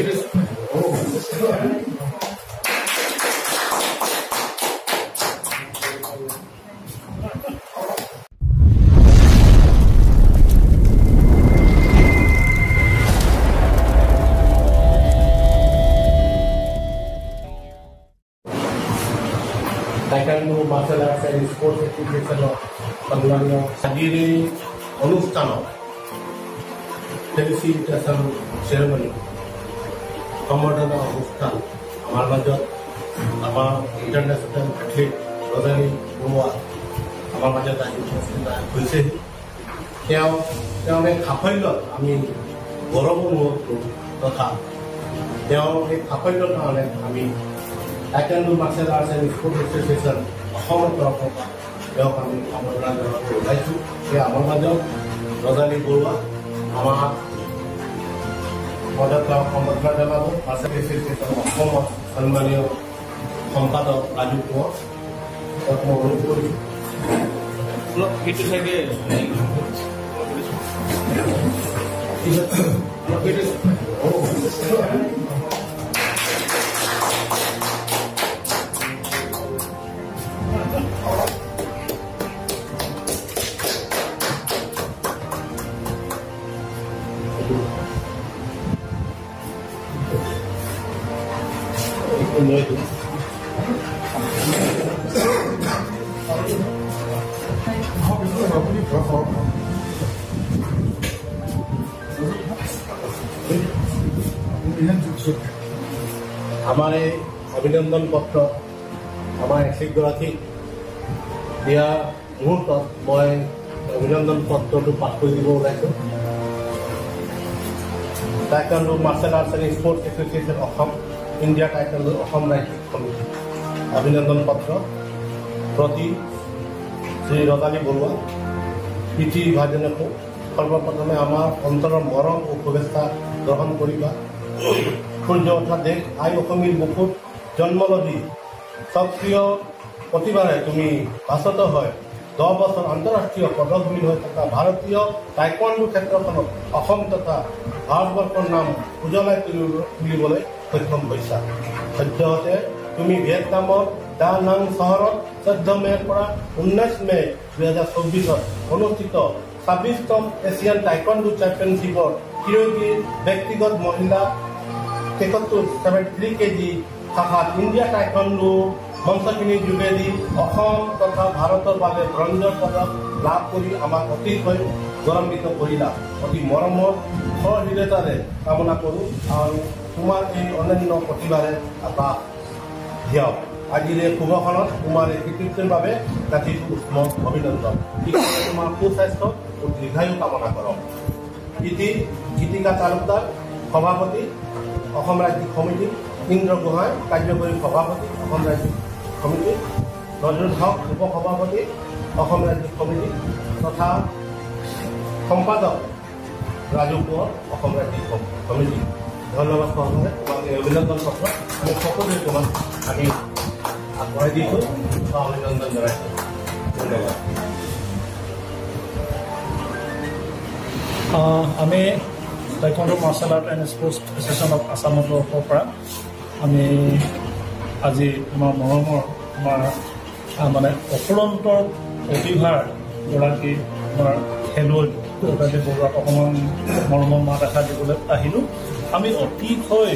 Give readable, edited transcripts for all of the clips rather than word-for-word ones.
Taekwondo martial arts and sports education সন্মানীয় আজিৰ অনুষ্ঠানত ফেলিচিটেশ্যন চেৰেমনি সম্বৰ্ধনা অনুষ্ঠান আমাৰ মাজত আমাৰ ইণ্টাৰনেশ্যনেল এথলিট ৰজনী বৰুৱা আমাৰ মাজত আহি উপস্থিত হৈছে। তেওঁ এই সাফল্যত আমি গৌৰৱ অনুভৱ কৰোঁ তথা তেওঁ এই সাফল্যৰ কাৰণে আমি Taekwondo Martial Arts and Sports Association অসমৰ তৰফৰ পৰা তেওঁক আমি সম্বৰ্ধনা জনাবলৈ ওলাইছোঁ। সেই আমাৰ মাজত ৰজনী বৰুৱা আমাৰ পদত তেওঁক সম্বৰ্ধনা জনাব। মাৰ্চেল এছ'চিয়েশ্যন অসমৰ সন্মানীয় সম্পাদক ৰাজু কোঁৱৰ তেওঁক মই অনুৰোধ কৰিছোঁ। সেইটো চাগে আমাৰ এই অভিনন্দন পত্ৰ আমাৰ এথলিটগৰাকীক দিয়া মুহূৰ্তত মই অভিনন্দন পত্ৰটো পাঠ কৰি দিব ওলাইছোঁ। Taekwondo Martial Arts and Sports Association Assam India taekwondo Assam ৰাজ্যিক সমিতি অভিনন্দন পত্ৰ প্ৰতি শ্ৰী ৰজনী বৰুৱা পিতৃ ভাজনকো সৰ্বপ্ৰথমে আমাৰ অন্তৰৰ মৰম ও শুভেচ্ছা গ্ৰহণ কৰিবা। সূৰ্য উঠা দেশ আই অসমীৰ বুকুত জন্মলধি সক্ৰিয় প্ৰতিবাৰে তুমি ভাষত হয় 10 বছৰ আন্তঃৰাষ্ট্ৰীয় পদকভূমি হৈ থকা ভাৰতীয় টাইকোৱাণ্ডো ক্ষেত্ৰখনত অসম তথা ভাৰতবৰ্ষৰ নাম উজ্বলাই তুলিবলৈ সক্ষম হৈছা। সদ্যহতে তুমি ভিয়েটনামৰ দা নাং চহৰত 14 মে'ৰ পৰা 19 মে' 2024 অনুষ্ঠিত 26তম এছিয়ান টাইকোৱাণ্ডো চেম্পিয়নশ্বিপৰ থিৰ'গিৰ ব্যক্তিগত মহিলা 73 কেজি শাখাত ইণ্ডিয়া টাইকোৱাণ্ডো মঞ্চখিনিৰ যোগেদি অসম তথা ভাৰতৰ বাবে ব্ৰঞ্জৰ পদক লাভ কৰি আমাক অতিকৈ গৌৰৱান্বিত কৰিলা। অতি মৰমৰ সহৃদয়তাৰে কামনা কৰোঁ আৰু তোমাৰ এই অনন্য প্ৰতিভাৰে আকাশ দিয়ক। আজিৰ এই শুভখনত তোমাৰ এই কৃতিত্বৰ বাবে জাতিটো উষ্ম অভিনন্দন। তোমাৰ সুস্বাস্থ্য ও দীৰ্ঘায়ু কামনা কৰক। গীতিকা তালুকদাৰ সভাপতি অসম ৰাজ্যিক সমিতি, ইন্দ্ৰ গোহাঁই কাৰ্যকৰী সভাপতি অসম ৰাজ্যিক সমিতি, নজৰুল হক উপসভাপতি অসম ৰাজ্যিক সমিতি তথা সম্পাদক ৰাজু কোঁৱৰ অসম ৰাজ্যিক সমিতি। ধন্যবাদ সহকাৰে তোমাক এই অভিনন্দন পত্ৰ আমি সকলোৱে তোমাক আমি আগবঢ়াই দিছোঁ বা অভিনন্দন জনাইছোঁ। ধন্যবাদ। আমি taekwondo martial art and sports association of আছামৰ তৰফৰ পৰা আমি আজি আমাৰ মৰমৰ আমাৰ মানে অফুৰন্ত প্ৰতিভাৰ গৰাকী আমাৰ খেলুৱৈ ৰজনী বৰুৱাক অকণমান মৰমৰ মাত এষাৰ দিবলৈ আহিলোঁ। আমি অতিশয়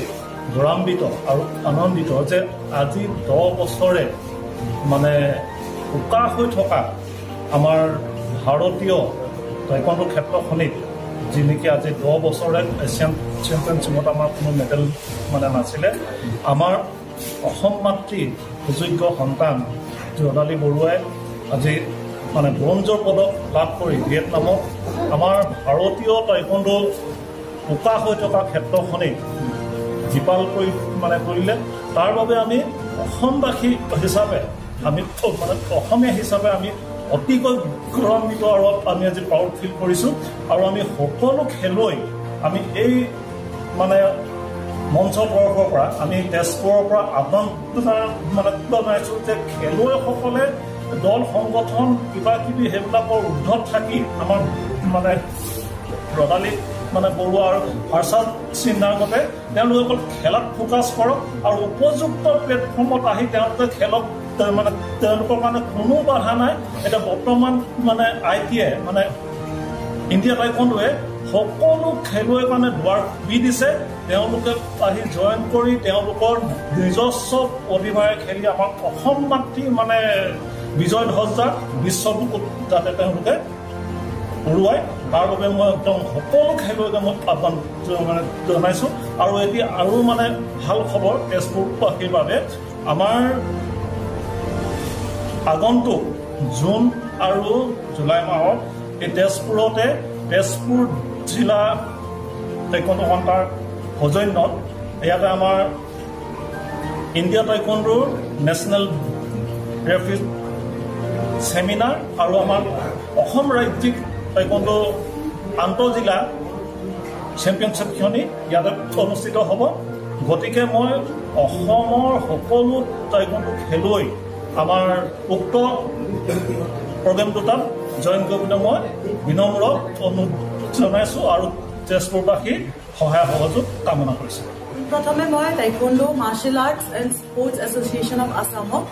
গৌৰৱান্বিত আৰু আনন্দিত যে আজি 10 বছৰে মানে উকাহ হৈ থকা আমাৰ ভাৰতীয় টাইকোৱাণ্ডো ক্ষেত্ৰখনিত যি নেকি আজি 10 বছৰে এছিয়ান চেম্পিয়নশ্বিপত আমাৰ কোনো মেডেল মানে নাছিলে, আমাৰ অসম মাতৃৰ সুযোগ্য সন্তান ৰজনী বৰুৱাই আজি মানে ব্ৰঞ্জৰ পদক লাভ কৰি ভিয়েটনামত আমাৰ ভাৰতীয় টাইকোৱাণ্ডো উকাহ হৈ থকা ক্ষেত্ৰখনিত জীপাল কৰি মানে কৰিলে। তাৰ বাবে আমি অসমবাসী হিচাপে আমি মানে অসমীয়া হিচাপে আমি অতিকৈ গৌৰৱান্বিত আৰু আমি আজি প্ৰাউড ফিল কৰিছোঁ। আৰু আমি সকলো খেলুৱৈ আমি এই মানে মঞ্চৰ তৰফৰ পৰা আমি তেজপুৰৰ পৰা আহ্বান মানে জনাইছোঁ যে খেলুৱৈসকলে দল সংগঠন কিবা কিবি সেইবিলাকৰ ঊৰ্ধত থাকি আমাৰ মানে ৰজালী মানে বৰুৱা আৰু হৰ্ষাদ সিন্ধাৰ মতে তেওঁলোকে অকল খেলাত ফ'কাছ কৰক আৰু উপযুক্ত প্লেটফৰ্মত আহি তেওঁলোকে খেলক মানে তেওঁলোকৰ কাৰণে কোনো বাধা নাই এতিয়া বৰ্তমান মানে ITA মানে ইণ্ডিয়া টাইকোণ্ডোৱে সকলো খেলুৱৈৰ কাৰণে দুৱাৰ খুলি দিছে তেওঁলোকে আহি জইন কৰি তেওঁলোকৰ নিজস্ব প্ৰতিভাৰে খেলি আমাক অসম মাতৃ মানে বিজয় ধ্বজা বিশ্ববুকুত যাতে তেওঁলোকে উৰুৱাই তাৰ বাবে মই একদম সকলো খেলুৱৈকে মই আহ্বান মানে জনাইছোঁ আৰু এতিয়া আৰু মানে ভাল খবৰ তেজপুৰবাসীৰ বাবে আমাৰ আগন্তুক জুন আৰু জুলাই মাহত এই তেজপুৰতে তেজপুৰ জিলা টাইকোণ্ডো সন্থাৰ সৌজন্যত ইয়াতে আমাৰ ইণ্ডিয়া টাইকোণ্ডোৰ নেশ্যনেল ৰেফাৰী ছেমিনাৰ আৰু আমাৰ অসম ৰাজ্যিক টাইকোণ্ডো আন্তঃজিলা চেম্পিয়নশ্বিপখনি ইয়াতে অনুষ্ঠিত হ'ব গতিকে মই অসমৰ সকলো টাইকোণ্ডো খেলুৱৈ আমাৰ উক্ত প্ৰগ্ৰেমটোত জইন কৰিবলৈ মই বিনম্ৰ অনুৰোধ জনাইছোঁ আৰু তেজপুৰবাসীৰ সহায় সহযোগ কামনা কৰিছোঁ প্ৰথমে মই taekwondo martial arts and sports association of আছামক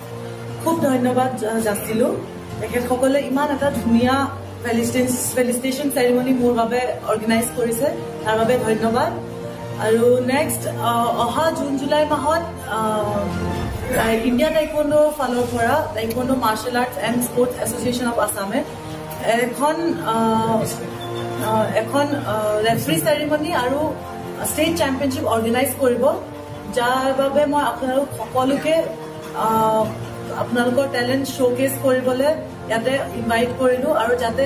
খুব ধন্যবাদ যাচিলোঁ তেখেতসকলে ইমান এটা ধুনীয়া ফেলিচিটেশ্যন চেৰিমনি মোৰ বাবে অৰ্গেনাইজ কৰিছে তাৰ বাবে ধন্যবাদ আৰু নেক্সট অহা জুন জুলাই মাহত ইণ্ডিয়া টাইকোণ্ডো ফালৰ পৰা taekwondo martial arts and sports association of আছামে এখন ৰেফাৰী চেৰিমনি আৰু ষ্টেট চেম্পিয়নশ্বিপ অৰ্গেনাইজ কৰিব যাৰ বাবে মই আপোনালোক সকলোকে আপোনালোকৰ টেলেণ্ট শ্ব'কেছ কৰিবলৈ ইয়াতে ইনভাইট কৰিলোঁ আৰু যাতে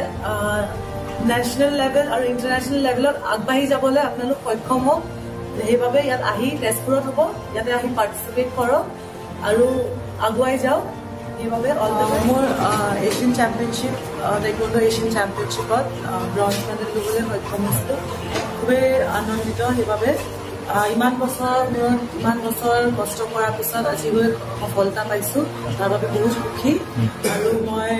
নেশ্যনেল লেভেল আৰু ইণ্টাৰনেশ্যনেল লেভেলত আগবাঢ়ি যাবলৈ আপোনালোক সক্ষম হওক সেইবাবে ইয়াত আহি তেজপুৰত হ'ব ইয়াতে আহি পাৰ্টিচিপেট কৰক আৰু আগুৱাই যাওক সেইবাবে মোৰ এছিয়ান চেম্পিয়নশ্বিপ টাইকোণ্ডো এছিয়ান চেম্পিয়নশ্বিপত ব্ৰঞ্জ মেডেল ল'বলৈ সক্ষম হৈছিলোঁ খুবেই আনন্দিত সেইবাবে ইমান বছৰ কষ্ট কৰাৰ পিছত আজি গৈ সফলতা পাইছোঁ তাৰ বাবে বহুত সুখী আৰু মই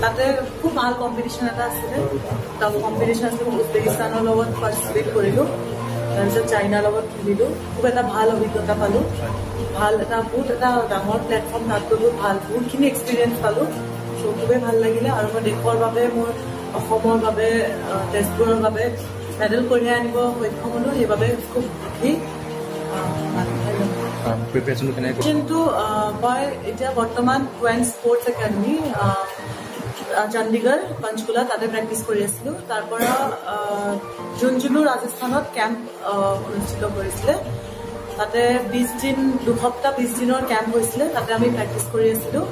তাতে খুব ভাল কম্পিটিশ্যন এটা আছিলে কম্পিটিশ্যন আছিলে উজবেকিস্তানৰ লগত পাৰ্টিচিপেট কৰিলোঁ তাৰপিছত চাইনাৰ লগত খেলিলোঁ খুব এটা ভাল অভিজ্ঞতা পালোঁ ভাল বহুত এটা ডাঙৰ প্লেটফৰ্ম তাত গৈ বহুতখিনি এক্সপিৰিয়েঞ্চ পালোঁ চ' খুবেই ভাল লাগিলে আৰু মই দেশৰ বাবে মোৰ অসমৰ বাবে তেজপুৰৰ বাবে মেডেল কঢ়িয়াই আনিব সক্ষম হ'লোঁ সেইবাবে খুব সুখী প্ৰিপেৰেশ্যনটো মই এতিয়া বৰ্তমান কুৱেন স্পৰ্টছ একাডেমি চণ্ডীগড় পঞ্চকুলা তাতে প্ৰেক্টিচ কৰি আছিলোঁ তাৰ পৰা জুনো ৰাজস্থানত কেম্প অনুষ্ঠিত কৰিছিলে তাতে 2সপ্তাহ 20 দিনৰ কেম্প হৈছিলে তাতে আমি প্ৰেক্টিচ কৰি আছিলোঁ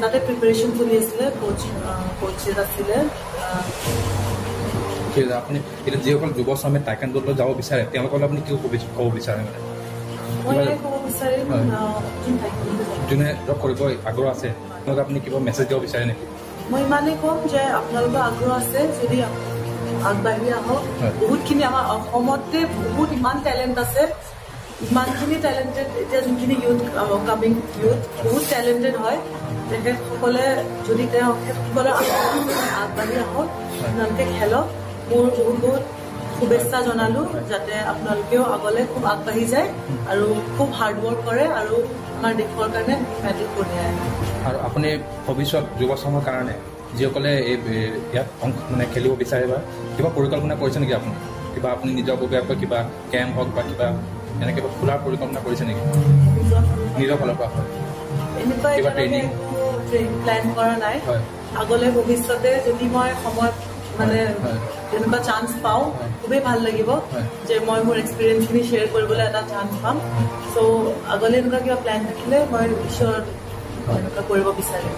তাতে প্ৰিপেৰেশ্যন চলি আছিলে কোচেছ আছিলে আপুনি এতিয়া যিসকল যুৱ চামে টাইকোণ্ডোলৈ যাব বিচাৰে তেওঁলোকলৈ আপুনি কি ক'ব বিচাৰে মানে মই ক'ব বিচাৰিম যোনে কৰিব আগ্ৰহ আছে তেওঁলোকে আপুনি কিবা মেছেজ দিব বিচাৰে নেকি মই ইমানেই ক'ম যে আপোনালোকৰ আগ্ৰহ আছে যদি আগবাঢ়ি আহক বহুতখিনি আমাৰ অসমতে বহুত ইমান টেলেণ্ট আছে ইমানখিনি টেলেণ্টেড এতিয়া যোনখিনি ইউথ কামিং ইউথ বহুত টেলেণ্টেড হয় তেখেতসকলে যদি তেখেতসকলে আগবাঢ়ি আহক আপোনালোকে খেলক মোৰ বহুত শুভেচ্ছা জনালোঁ যাতে আপোনালোকেও আগলৈ খুব আগবাঢ়ি যায় আৰু খুব হাৰ্ডৱৰ্ক কৰে আৰু আমাৰ দেশৰ কাৰণে মেডেল কঢ়িয়াই আনে আৰু আপুনি ভৱিষ্যত যুৱ চামৰ কাৰণে যিসকলে ইয়াত মানে খেলিব বিচাৰে বা কিবা পৰিকল্পনা কৰিছে নেকি আপুনি কিবা আপুনি নিজৰ ববীয়াকৈ কিবা কেম্প হওক বা কিবা এনেকৈ কিবা খোলাৰ পৰিকল্পনা কৰিছে নেকি নিজৰ ফালৰ পৰা এনেকুৱা প্লেন কৰা নাই আগলৈ ভৱিষ্যতে যদি মই সময় মানে তেনেকুৱা চান্স পাওঁ খুবেই ভাল লাগিব যে মই মোৰ এক্সপিৰিয়েঞ্চখিনি শ্বেয়াৰ কৰিবলৈ এটা চান্স পাম চ' আগলৈ এনেকুৱা কিবা প্লেন থাকিলে মই ঈশ্বৰ এনেকুৱা কৰিব বিচাৰিম